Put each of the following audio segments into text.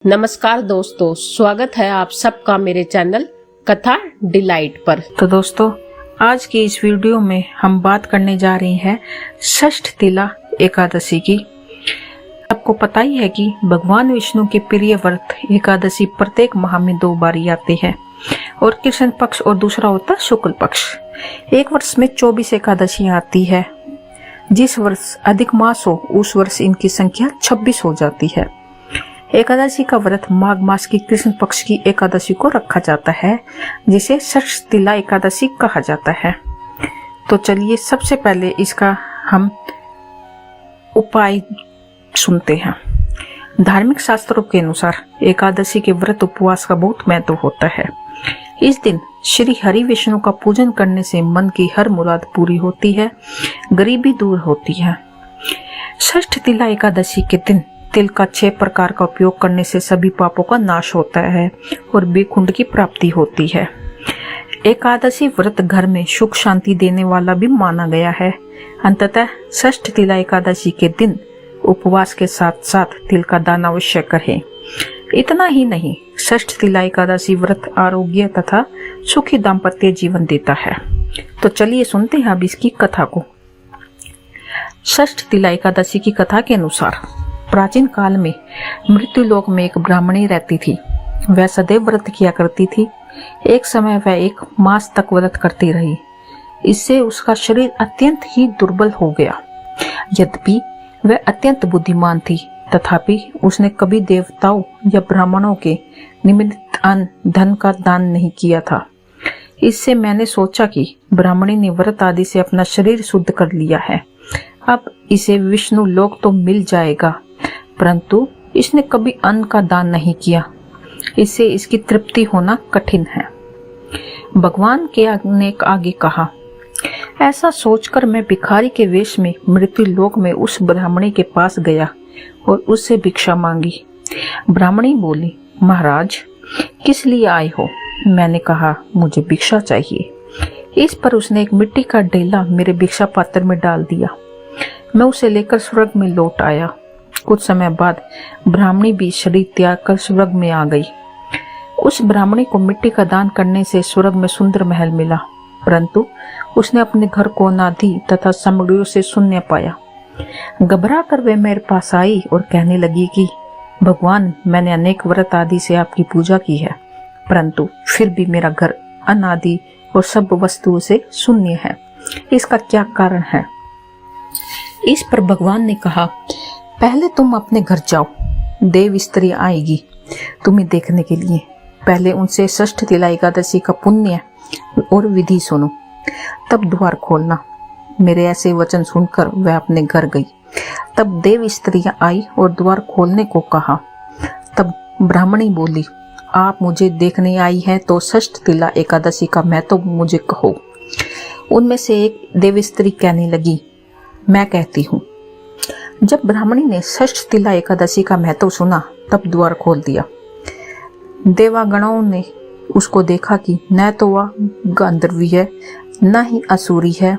नमस्कार दोस्तों, स्वागत है आप सबका मेरे चैनल कथा डिलाइट पर। तो दोस्तों, आज की इस वीडियो में हम बात करने जा रहे हैं षष्ठ तिला एकादशी की। आपको पता ही है कि भगवान विष्णु के प्रिय व्रत एकादशी प्रत्येक माह में 2 बार आते हैं और कृष्ण पक्ष और दूसरा होता है शुक्ल पक्ष। एक वर्ष में 24 एकादशियां आती है। जिस वर्ष अधिक मास हो उस वर्ष इनकी संख्या 26 हो जाती है। एकादशी का व्रत माघ मास की कृष्ण पक्ष की एकादशी को रखा जाता है, जिसे षष्ठ तिला एकादशी कहा जाता है। तो चलिए सबसे पहले इसका हम उपाय सुनते हैं। धार्मिक शास्त्रों के अनुसार एकादशी के व्रत उपवास का बहुत महत्व होता है। इस दिन श्री हरि विष्णु का पूजन करने से मन की हर मुराद पूरी होती है, गरीबी दूर होती है। षष्ठ तिला एकादशी के दिन तिल का 6 प्रकार का उपयोग करने से सभी पापों का नाश होता है और वैकुंठ की प्राप्ति होती है। एकादशी व्रत घर में सुख शांति देने वाला भी माना गया है। अंततः षष्ठ तिला एकादशी के दिन उपवास के साथ साथ तिल का दान अवश्य करें। इतना ही नहीं, षष्ठ तिला एकादशी व्रत आरोग्य तथा सुखी दाम्पत्य जीवन देता है। तो चलिए सुनते हैं अब इसकी कथा को। षष्ठ तिला एकादशी की कथा के अनुसार प्राचीन काल में मृत्यु लोक में एक ब्राह्मणी रहती थी। वह सदैव व्रत किया करती थी। एक समय वह 1 मास तक व्रत करती रही। इससे उसका शरीर अत्यंत ही दुर्बल हो गया। यद्यपि वह अत्यंत बुद्धिमान थी, तथापि उसने कभी देवताओं या ब्राह्मणों के निमित्त अन्न धन का दान नहीं किया था। इससे मैंने सोचा कि ब्राह्मणी ने व्रत आदि से अपना शरीर शुद्ध कर लिया है, अब इसे विष्णु लोक तो मिल जाएगा, परंतु इसने कभी अन्न का दान नहीं किया। इससे इसकी तृप्ति होना कठिन है। भगवान ने आगे कहा, ऐसा सोचकर मैं भिखारी के वेश में मृत्यु लोक में उस ब्राह्मणी के पास गया और उससे भिक्षा मांगी। ब्राह्मणी बोली, महाराज किस लिए आए हो? मैंने कहा, मुझे भिक्षा चाहिए। इस पर उसने एक मिट्टी का ढेला मेरे भिक्षा पात्र में डाल दिया। मैं उसे लेकर स्वर्ग में लौट आया। कुछ समय बाद ब्राह्मणी भी शरीर त्याग कर स्वर्ग में आ गई। उस ब्राह्मणी को मिट्टी का दान करने से स्वर्ग में सुंदर महल मिला, परंतु उसने अपने घर को अनादि तथा सामग्रियों से शून्य पाया। घबरा कर वे मेरे पास आई और कहने लगी कि भगवान, मैंने अनेक व्रत आदि से आपकी पूजा की है, परंतु फिर भी मेरा घर अनादि और सब वस्तुओं से शून्य है। इसका क्या कारण है? इस पर भगवान ने कहा, पहले तुम अपने घर जाओ, देव स्त्री आएगी तुम्हें देखने के लिए। पहले उनसे षष्ठ तिला एकादशी का पुण्य और विधि सुनो, तब द्वार खोलना। मेरे ऐसे वचन सुनकर वह अपने घर गई। तब देव स्त्रियां आई और द्वार खोलने को कहा। तब ब्राह्मणी बोली, आप मुझे देखने आई है तो षष्ठ तिला एकादशी का महत्व मुझे कहो। उनमें से एक देव स्त्री कहने लगी, मैं कहती हूँ। जब ब्राह्मणी ने षष्ठ तिला एकादशी का महत्व सुना तब द्वार खोल दिया। देवागणों ने उसको देखा कि न तो वह गांधर्वी है न ही असुरी है,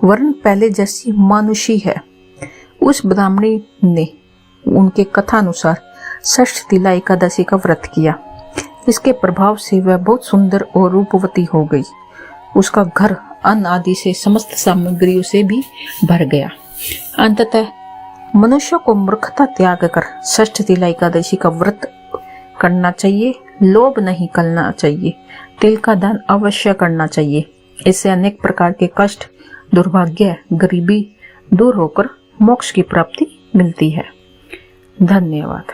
वरन पहले जैसी मानुषी है। उस ब्राह्मणी ने उनके कथानुसार षष्ठ तिला एकादशी का व्रत किया। इसके प्रभाव से वह बहुत सुंदर और रूपवती हो गई। उसका घर अन्न आदि से समस्त सामग्रियों से भी भर गया। अंततः मनुष्य को मूर्खता त्याग कर षष्ठ तिला एकादशी का व्रत करना चाहिए। लोभ नहीं करना चाहिए। तिल का दान अवश्य करना चाहिए। इससे अनेक प्रकार के कष्ट, दुर्भाग्य, गरीबी दूर होकर मोक्ष की प्राप्ति मिलती है। धन्यवाद।